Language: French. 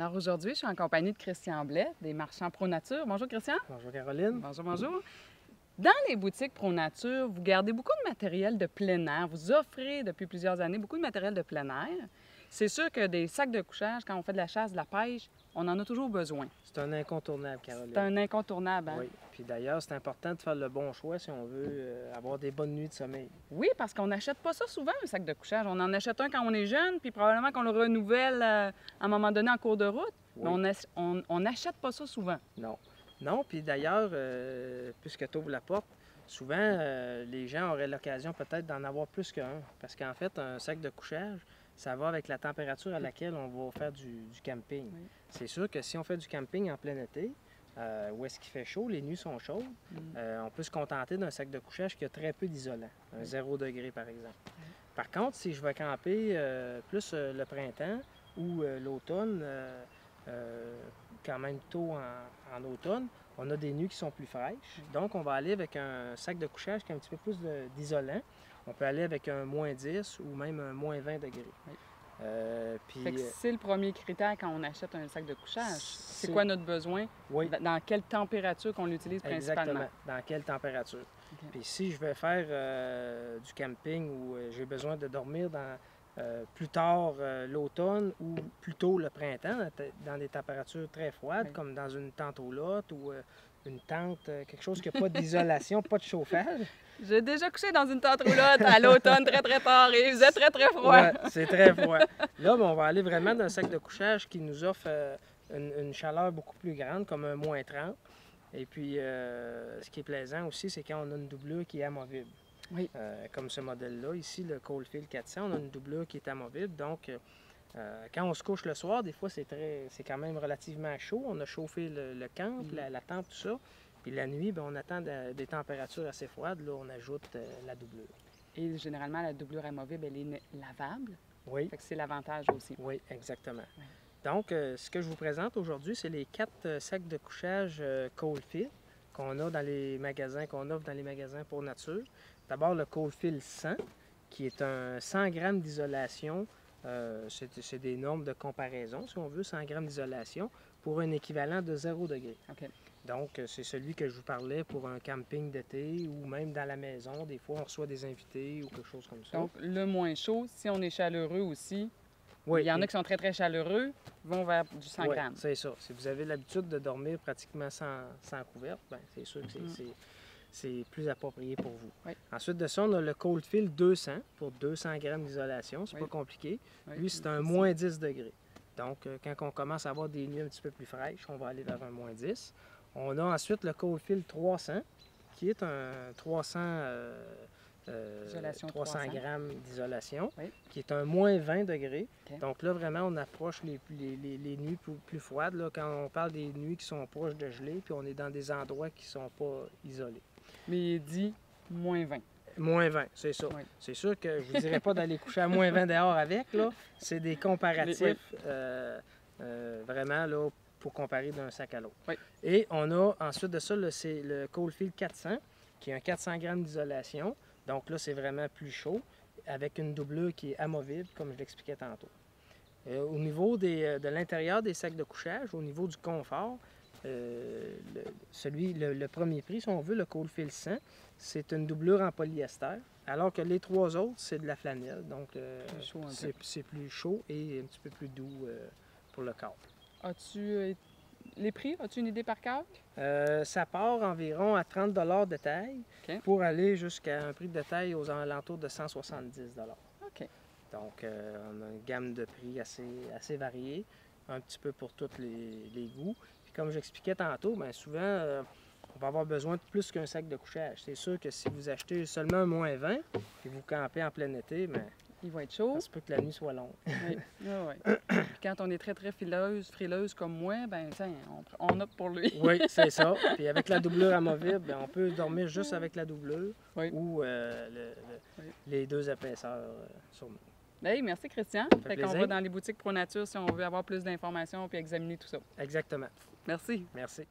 Alors aujourd'hui, je suis en compagnie de Christian Blais, des marchands ProNature. Bonjour Christian. Bonjour Caroline. Bonjour, bonjour. Dans les boutiques ProNature, vous gardez beaucoup de matériel de plein air. Vous offrez depuis plusieurs années beaucoup de matériel de plein air. C'est sûr que des sacs de couchage, quand on fait de la chasse, de la pêche, on en a toujours besoin. C'est un incontournable, Caroline. C'est un incontournable, hein? Oui. Puis d'ailleurs, c'est important de faire le bon choix si on veut avoir des bonnes nuits de sommeil. Oui, parce qu'on n'achète pas ça souvent, un sac de couchage. On en achète un quand on est jeune, puis probablement qu'on le renouvelle à un moment donné en cours de route. Oui. Mais on n'achète pas ça souvent. Non. Non, puis d'ailleurs, puisque tu ouvres la porte, souvent, les gens auraient l'occasion peut-être d'en avoir plus qu'un. Parce qu'en fait, un sac de couchage, ça va avec la température à laquelle on va faire du camping. Oui. C'est sûr que si on fait du camping en plein été, où est-ce qu'il fait chaud, les nuits sont chaudes, on peut se contenter d'un sac de couchage qui a très peu d'isolant, un 0 degré par exemple. Par contre, si je vais camper plus le printemps ou l'automne, quand même tôt en automne, on a des nuits qui sont plus fraîches. Donc, on va aller avec un sac de couchage qui a un petit peu plus d'isolant. On peut aller avec un moins 10 ou même un moins 20 degrés. Oui. Puis, Fait que c'est le premier critère quand on achète un sac de couchage. C'est quoi notre besoin? Oui. Dans quelle température qu'on l'utilise principalement? Exactement. Dans quelle température. Okay. Puis si je vais faire du camping où j'ai besoin de dormir plus tard l'automne ou plus tôt le printemps, dans des températures très froides, Oui. comme dans une tente aux lottes ou une tente, quelque chose qui n'a pas d'isolation, pas de chauffage. J'ai déjà couché dans une tente roulotte à l'automne très très tard et il faisait très très froid. Ouais, c'est très froid. Là, on va aller vraiment dans un sac de couchage qui nous offre une chaleur beaucoup plus grande, comme un moins 30. Et puis, ce qui est plaisant aussi, c'est quand on a une doublure qui est amovible. Oui. Comme ce modèle-là, ici, le Coldfield 400, on a une doublure qui est amovible. Donc, quand on se couche le soir, des fois, c'est quand même relativement chaud. On a chauffé le camp, la tente, tout ça. Puis la nuit, bien, on attend des températures assez froides. Là, on ajoute la doublure. Et généralement, la doublure amovible, elle est lavable. Oui. Fait que c'est l'avantage aussi. Oui, exactement. Oui. Donc, ce que je vous présente aujourd'hui, c'est les 4 sacs de couchage Coldfield qu'on a dans les magasins, qu'on offre dans les magasins ProNature. D'abord, le Coldfield 100, qui est un 100 grammes d'isolation. C'est des normes de comparaison, si on veut, 100 grammes d'isolation pour un équivalent de 0 degré. OK. Donc, c'est celui que je vous parlais pour un camping d'été ou même dans la maison. Des fois, on reçoit des invités ou quelque chose comme ça. Donc, le moins chaud, si on est chaleureux aussi, oui, il y en a qui sont très très chaleureux, vont vers du 100 oui, grammes. c'est ça. Si vous avez l'habitude de dormir pratiquement sans couverte, bien, c'est sûr que c'est plus approprié pour vous. Oui. Ensuite de ça, on a le Coldfield 200 pour 200 grammes d'isolation. C'est pas compliqué. Oui. Lui, c'est un moins 10 degrés. Donc, quand on commence à avoir des nuits un petit peu plus fraîches, on va aller vers un moins 10. On a ensuite le Coldfield 300, qui est un 300 grammes d'isolation, oui. qui est un moins 20 degrés. Okay. Donc là, vraiment, on approche les nuits plus froides, là, quand on parle des nuits qui sont proches de gelée, puis on est dans des endroits qui ne sont pas isolés. Mais il dit moins 20. Moins 20, c'est ça. Oui. C'est sûr que je ne vous dirais pas d'aller coucher à moins 20 dehors avec, là. C'est des comparatifs, vraiment, là, pour comparer d'un sac à l'autre. Oui. Et on a ensuite de ça, c'est le Coldfield 400, qui est un 400 grammes d'isolation. Donc là, c'est vraiment plus chaud, avec une doublure qui est amovible, comme je l'expliquais tantôt. Au niveau de l'intérieur des sacs de couchage, au niveau du confort, le premier prix, si on veut, le Coldfield 100, c'est une doublure en polyester, alors que les 3 autres, c'est de la flanelle. Donc, c'est plus chaud et un petit peu plus doux pour le corps. As-tu les prix? As-tu une idée par cœur? Ça part environ à 30 $ de taille pour aller jusqu'à un prix de taille aux alentours de 170 $. OK. Donc, on a une gamme de prix assez variée, un petit peu pour tous les goûts. Puis comme j'expliquais tantôt, bien souvent, on va avoir besoin de plus qu'un sac de couchage. C'est sûr que si vous achetez seulement un moins 20 et vous campez en plein été, bien, il va être chaud. Ça se peut que la nuit soit longue. Oui. Oui. Quand on est très, très frileuse comme moi, ben tiens, on opte pour lui. Oui, c'est ça. Puis avec la doublure amovible, bien, on peut dormir juste avec la doublure ou les 2 épaisseurs sur nous. Hey, merci Christian. Fait qu'on va dans les boutiques ProNature si on veut avoir plus d'informations et examiner tout ça. Exactement. Merci. Merci.